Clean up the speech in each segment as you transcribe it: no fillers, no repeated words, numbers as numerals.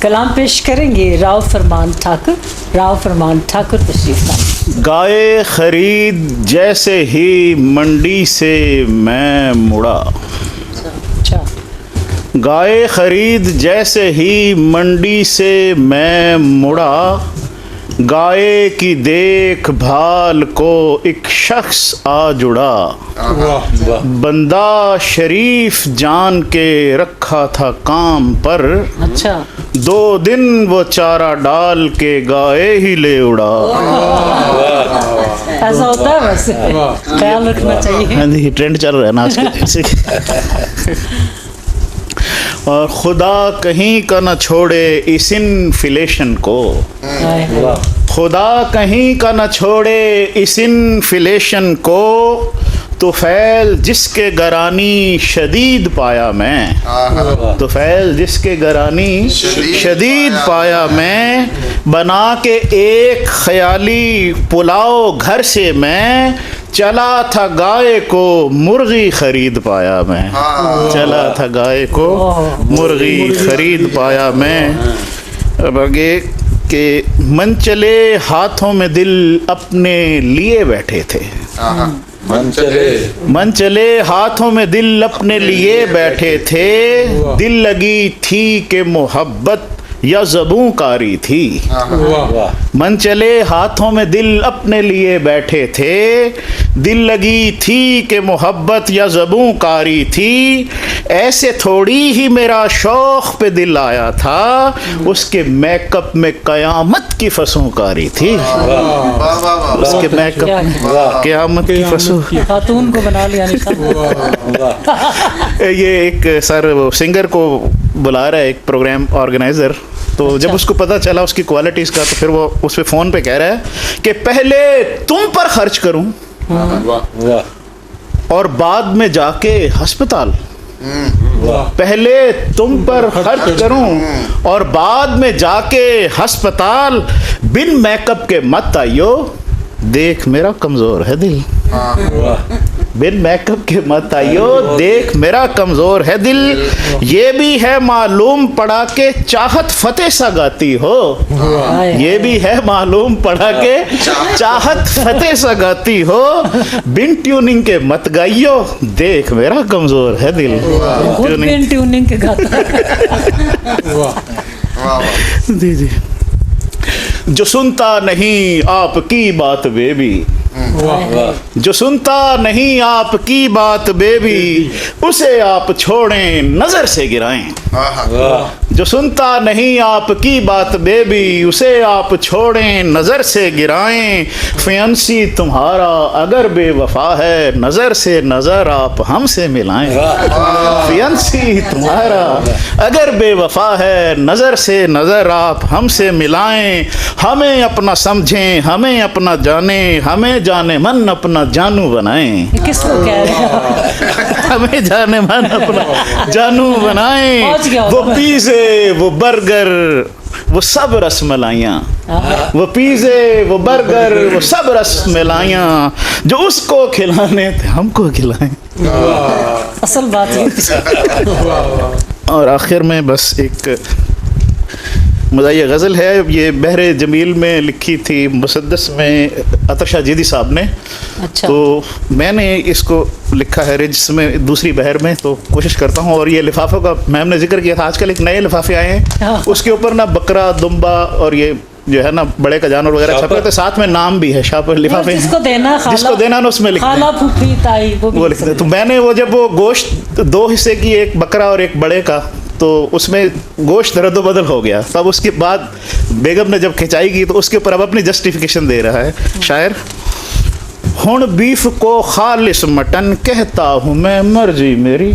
کلام پیش کریں گے راؤ فرمان ٹھاکر تشریف لائیں. گائے خرید جیسے ہی منڈی سے میں مڑا. اچھا. گائے خرید جیسے ہی منڈی سے میں مڑا. گائے کی دیکھ بھال کو ایک شخص آ جڑا. بندہ شریف جان کے رکھا تھا کام پر. اچھا. 2 دن وہ چارہ ڈال کے گائے ہی لے اڑا. ایسا ہوتا ہے ویسے خیال رکھنا چاہیے. ہاں جی ٹرینڈ چل رہا ہے نا آج کے. اور خدا کہیں کا نہ چھوڑے اس انفلیشن کو. خدا کہیں کا نہ چھوڑے اس انفلیشن کو. تو فیل جس کے گرانی شدید پایا میں. تو فیل جس کے گرانی شدید پایا میں. بنا کے ایک خیالی پلاؤ گھر سے میں. چلا تھا گائے کو مرغی خرید پایا میں. چلا تھا گائے کو مرغی خرید پایا میں. اب آگے کہ من چلے ہاتھوں میں دل اپنے لیے بیٹھے تھے. من چلے ہاتھوں میں دل اپنے لیے بیٹھے تھے. دل لگی تھی کہ محبت یا زبوں کاری تھی. من چلے ہاتھوں میں دل اپنے لیے بیٹھے تھے. دل لگی تھی کہ محبت یا زبوں کاری تھی. ایسے تھوڑی ہی میرا شوق پہ دل آیا تھا. اس کے میک اپ میں قیامت کی فسوں کاری تھی. اس کے میک اپ قیامت کی فسوں. خاتون کو بنا لیا. یہ ایک سر وہ سنگر کو بلا رہا ہے ایک پروگرام آرگنائزر. تو جب اس کو پتہ چلا اس کی کوالٹیز کا تو پھر وہ اس پہ فون پہ کہہ رہا ہے کہ پہلے تم پر خرچ کروں اور بعد میں جا کے ہسپتال. پہلے تم پر خرچ کروں اور بعد میں جا کے ہسپتال. بن میک اپ کے مت آئیو دیکھ میرا کمزور ہے دل. بن میک اپ کے مت آئیو دیکھ میرا کمزور ہے دل. یہ بھی ہے معلوم پڑا کہ چاہت فتح سا گاتی ہو. یہ بھی ہے معلوم پڑا کہ چاہت فتح سا گاتی ہو. بن ٹیوننگ کے مت گائیو دیکھ میرا کمزور ہے دل. بن ٹیوننگ کے گاتا. جی جی. جو سنتا نہیں آپ کی بات بیبی. جو سنتا نہیں آپ کی بات بیبی. اسے آپ چھوڑیں نظر سے گرائیں. جو سنتا نہیں آپ کی بات بیبی. اسے آپ چھوڑیں نظر سے گرائیں. فیانسی تمہارا اگر بے وفا ہے نظر سے نظر آپ ہم سے ملائیں. فیانسی تمہارا اگر بے وفا ہے نظر سے نظر آپ ہم سے ملائیں. ہمیں اپنا سمجھیں ہمیں اپنا جانیں. ہمیں جانے من اپنا جانو بنائیں. کس کو کہہ رہے ہیں؟ ہمیں جانے من اپنا جانو بنائیں. وہ پیزے وہ برگر وہ سب رس ملائیاں. وہ پیزے وہ برگر وہ سب رس ملائیاں. جو اس کو کھلانے تھے ہم کو کھلائیں. اصل بات ہے. اور آخر میں بس ایک مزاحیہ غزل ہے. یہ بحر جمیل میں لکھی تھی مسدس میں عطر شاہ جیدی صاحب نے. اچھا. تو میں نے اس کو لکھا ہے رجس میں دوسری بحر میں. تو کوشش کرتا ہوں. اور یہ لفافوں کا میم نے ذکر کیا تھا. آج کل ایک نئے لفافے آئے ہیں اس کے اوپر نا بکرا دمبا اور یہ جو ہے نا بڑے کا جانور وغیرہ چھپے ہوتے. ساتھ میں نام بھی ہے شاپ لفافے جس کو دینا نا اس میں لکھتے ہیں خالہ پھوپھی تائی وہ لکھتے ہیں. تو میں نے وہ جب وہ گوشت 2 حصے کی ایک بکرا اور ایک بڑے کا تو اس میں گوشت رد و بدل ہو گیا. تب اس کے بعد بیگم نے جب کھنچائی کی تو اس کے اوپر اب اپنی جسٹیفیکیشن دے رہا ہے شاعر. ہن بیف کو خالص مٹن کہتا ہوں میں مرضی میری.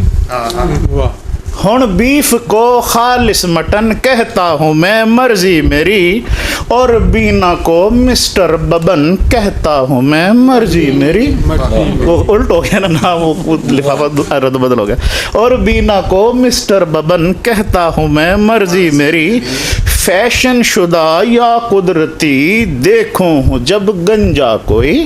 ہن بیف کو خالص مٹن کہتا ہوں میں مرضی میری. اور بینا کو مسٹر ببن کہتا ہوں میں مرضی میری. وہ الٹ ہو گیا نا نام وہ لفافہ رد بدل ہو گیا. اور بینا کو مسٹر ببن کہتا ہوں میں مرضی میری. فیشن شدہ یا قدرتی دیکھوں ہوں جب گنجا کوئی.